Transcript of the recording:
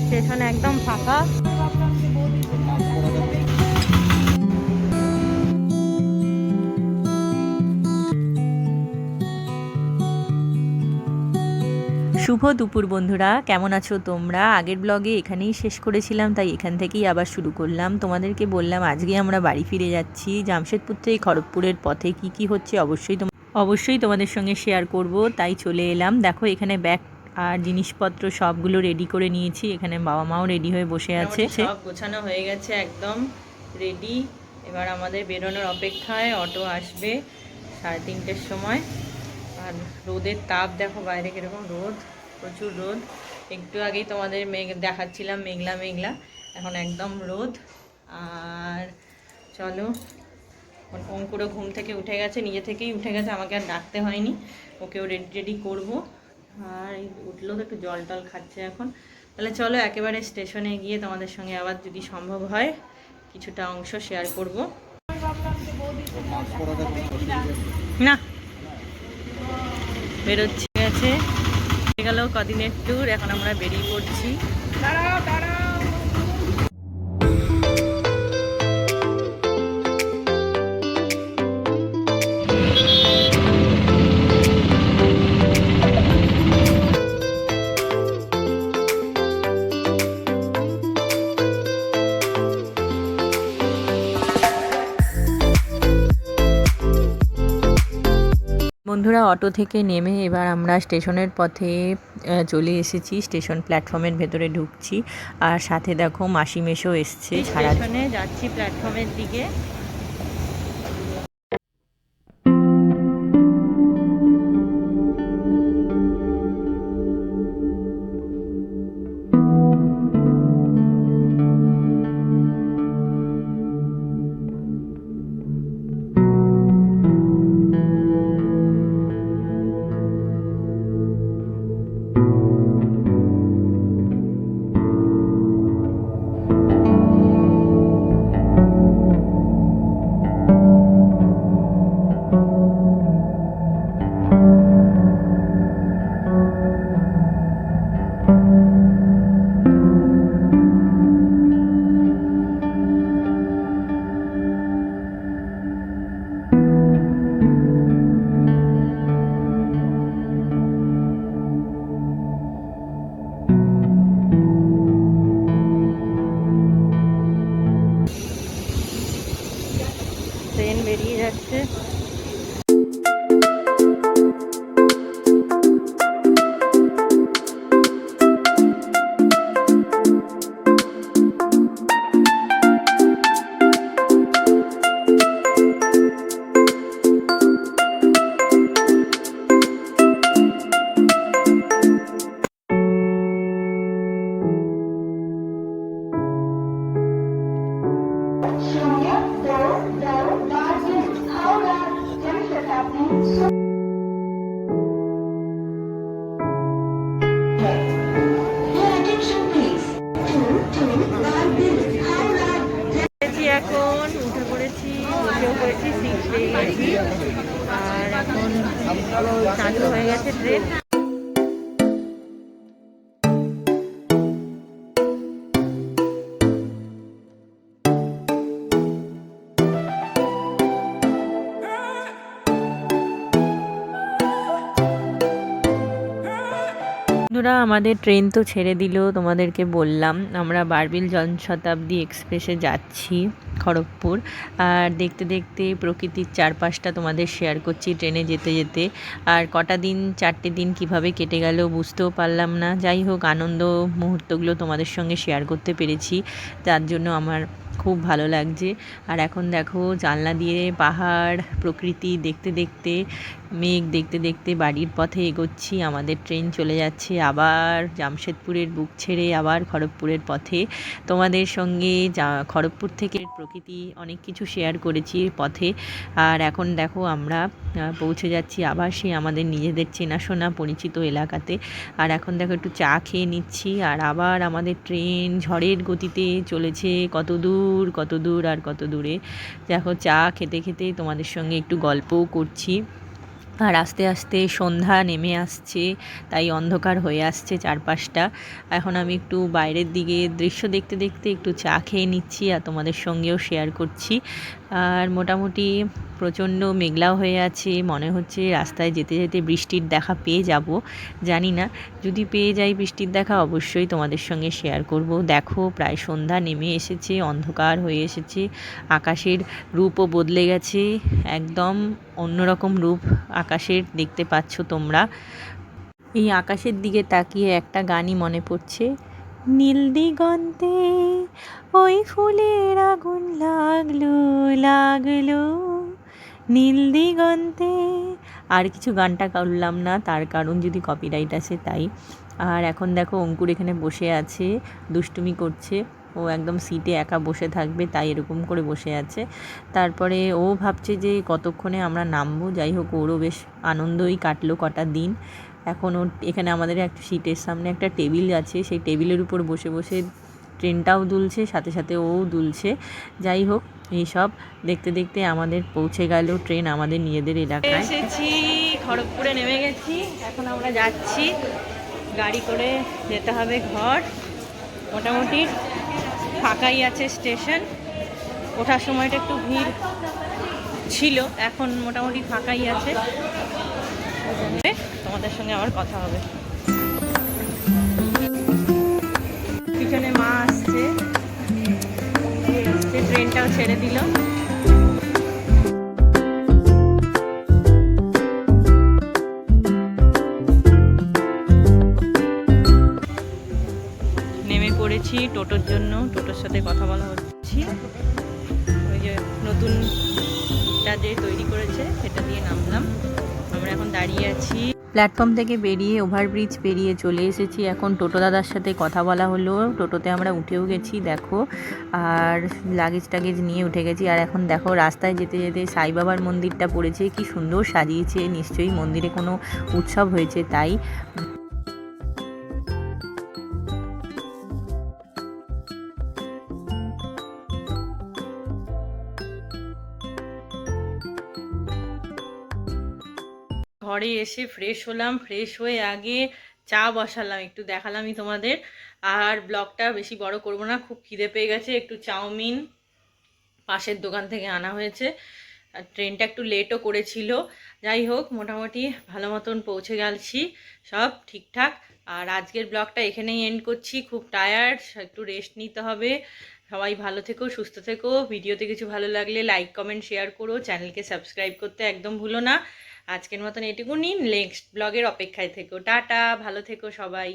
Station একদম ফাঁকা। শুভ দুপুর বন্ধুরা, কেমন আছো তোমরা? আগের ব্লগে এখানেই শেষ করেছিলাম, তাই এখান থেকেই আবার শুরু করলাম। তোমাদেরকে বললাম আজকে আমরা বাড়ি ফিরে যাচ্ছি। জামশেদপুর থেকে খড়গপুরের পথে কি কি হচ্ছে অবশ্যই তোমাদের সঙ্গে শেয়ার করব, তাই চলে এলাম। দেখো এখানে ব্যাগ আর জিনিসপত্র সবগুলো রেডি করে নিয়েছি। এখানে বাবা মাও রেডি হয়ে বসে আছে। সব গোছানো হয়ে গেছে, একদম রেডি। এবার আমাদের বেরোনোর অপেক্ষায়, অটো আসবে 3:30-এর সময়। আর রোদের তাপ দেখো বাইরে কিরকম রোদ, প্রচুর রোদ। একটু আগেই তোমাদের দেখাচ্ছিলাম মেঘলা মেঘলা, এখন একদম রোদ। আর চলো, অঙ্কুরও ঘুম থেকে উঠে গেছে, নিজে থেকেই উঠে গেছে, আমাকে আর ডাকতে হয়নি। ওকেও রেডি করবো। আর উঠলেও তো একটু জল টল খাচ্ছে এখন। তাহলে চলো একেবারে স্টেশনে গিয়ে তোমাদের সঙ্গে আবার যদি সম্ভব হয় কিছুটা অংশ শেয়ার করব। না বেরোচ্ছি, গেছে গেল কদিনের ট্যুর, এখন আমরা বেরিয়ে পড়ছি। দাঁড়াও দাঁড়াও। বন্ধুরা অটো থেকে নেমে এবার আমরা স্টেশনের পথে চলে এসেছি। স্টেশন প্ল্যাটফর্মের ভেতরে ঢুকছি। আর সাথে দেখো মাসি মেশো এসছে। স্টেশনে যাচ্ছি প্ল্যাটফর্মের দিকে। ট্রেন বেরিয়ে যাচ্ছে। এখন উঠে পড়েছি, বসেও পড়েছি, সিট পেয়ে গেছি। আর এখন চালু হয়ে গেছে ট্রেন। বন্ধুরা আমাদের ট্রেন তো ছেড়ে দিল, তোমাদেরকে বললাম আমরা বারবিল জনশতাব্দী এক্সপ্রেসে যাচ্ছি খড়গপুর। আর দেখতে দেখতে প্রকৃতির চারপাশটা তোমাদের শেয়ার করছি ট্রেনে যেতে যেতে। আর কটা দিন, 4টে দিন কিভাবে কেটে গেল বুঝতেও পারলাম না। যাই হোক, আনন্দ মুহূর্তগুলো তোমাদের সঙ্গে শেয়ার করতে পেরেছি, তার জন্য আমার খুব ভালো লাগছে। আর এখন দেখো জানলা দিয়ে পাহাড়, প্রকৃতি দেখতে দেখতে, মেঘ দেখতে দেখতে বাড়ির পথে এগোচ্ছি। আমাদের ট্রেন চলে যাচ্ছে আবার জামশেদপুরের বুক ছেড়ে আবার খড়গপুরের পথে। তোমাদের সঙ্গে খড়গপুর থেকে প্রকৃতি অনেক কিছু শেয়ার করেছি পথে। আর এখন দেখো আমরা পৌঁছে যাচ্ছি আবার সেই আমাদের নিজেদের চেনাশোনা পরিচিত এলাকাতে। আর এখন দেখো একটু চা খেয়ে নিচ্ছি। আর আবার আমাদের ট্রেন ঝড়ের গতিতে চলেছে, কত দূর কত দূর আর কত দূরে। দেখো চা খেতে খেতে তোমাদের সঙ্গে একটু গল্পও করছি। আর আস্তে আস্তে সন্ধ্যা নেমে আসছে, তাই অন্ধকার হয়ে আসছে চারপাশটা। এখন আমি একটু বাইরের দিকে দৃশ্য দেখতে দেখতে একটু চা খেয়ে নিচ্ছি আর তোমাদের সঙ্গেও শেয়ার করছি। আর মোটামুটি প্রচণ্ড মেঘলাও হয়ে আছে, মনে হচ্ছে রাস্তায় যেতে যেতে বৃষ্টির দেখা পেয়ে যাব। জানি না, যদি পেয়ে যাই বৃষ্টির দেখা অবশ্যই তোমাদের সঙ্গে শেয়ার করব। দেখো প্রায় সন্ধ্যা নেমে এসেছে, অন্ধকার হয়ে এসেছে, আকাশের রূপও বদলে গেছে, একদম অন্যরকম রূপ আকাশের দেখতে পাচ্ছ তোমরা। এই আকাশের দিকে তাকিয়ে একটা গানই মনে পড়ছে, নীল দিগন্তে ওই ফুলের আগুন লাগলো লাগলো, নীল দিগন্তে। আর কিছু গানটা করলাম না, তার কারণ যদি কপিরাইট আসে তাই। আর এখন দেখো অঙ্কুর এখানে বসে আছে, দুষ্টুমি করছে। ও একদম সিটে একা বসে থাকবে, তাই এরকম করে বসে আছে। তারপরে ও ভাবছে যে কতক্ষণে আমরা নামবো। যাই হোক, ওরও বেশ আনন্দই কাটলো কটা দিন। এখন ওর এখানে আমাদের একটা সিটের সামনে একটা টেবিল আছে, সেই টেবিলের উপর বসে বসে ট্রেনটাও দুলছে, সাথে সাথে ও দুলছে। যাই হোক, এইসব দেখতে দেখতে আমাদের পৌঁছে গেল ট্রেন আমাদের নিজেদের এলাকায়। এসেছি, খড়গপুরে নেমে গেছি। এখন আমরা যাচ্ছি, গাড়ি করে যেতে হবে ঘর। মোটামুটি ফাঁকাই আছে স্টেশন, ওঠার সময়টা একটু ভিড় ছিল, এখন মোটামুটি ফাঁকাই আছে। তোমাদের সঙ্গে আবার কথা হবে। পিছনে মা আসছে, ট্রেনটাও ছেড়ে দিল। নেমে পড়েছি টোটোর জন্য, টোটোর সাথে কথা বলা হচ্ছে। ওই যে নতুনটা যে তৈরি করেছে সেটা দিয়ে নামলাম। আমরা এখন দাঁড়িয়ে আছি, প্ল্যাটফর্ম থেকে বেরিয়ে ওভারব্রিজ পেরিয়ে চলে এসেছি। এখন টোটো দাদার সাথে কথা বলা হলো, টোটোতে আমরা উঠেও গেছি দেখো, আর লাগেজ টাগেজ নিয়ে উঠে গেছি। আর এখন দেখো রাস্তায় যেতে যেতে সাই বাবার মন্দিরটা পড়েছে, কি সুন্দর সাজিয়েছে, নিশ্চয়ই মন্দিরে কোনো উৎসব হয়েছে তাই। ঘরে এসে ফ্রেশ হলাম, ফ্রেশ হয়ে আগে চা বসালাম, একটু দেখালামই তোমাদের। আর ব্লগটা বেশি বড় করব না, খুব খিদে পেয়ে গেছে। একটু চাউমিন পাশের দোকান থেকে আনা হয়েছে, আর ট্রেনটা একটু লেটও করেছিল। যাই হোক, মোটামুটি ভালো মতন পৌঁছে গেছি, সব ঠিকঠাক। আর আজকের ব্লগটা এখানেই এন্ড করছি, খুব টায়ার্ড, একটু রেস্ট নিতে হবে। সবাই ভালো থেকো, সুস্থ থেকো। ভিডিওতে কিছু ভালো লাগলে লাইক কমেন্ট শেয়ার করো, চ্যানেলকে সাবস্ক্রাইব করতে একদম ভুলো না। আজকের মতন এটুকুনি, নেক্সট ব্লগের অপেক্ষায় থেকো। টাটা, ভালো থেকো সবাই।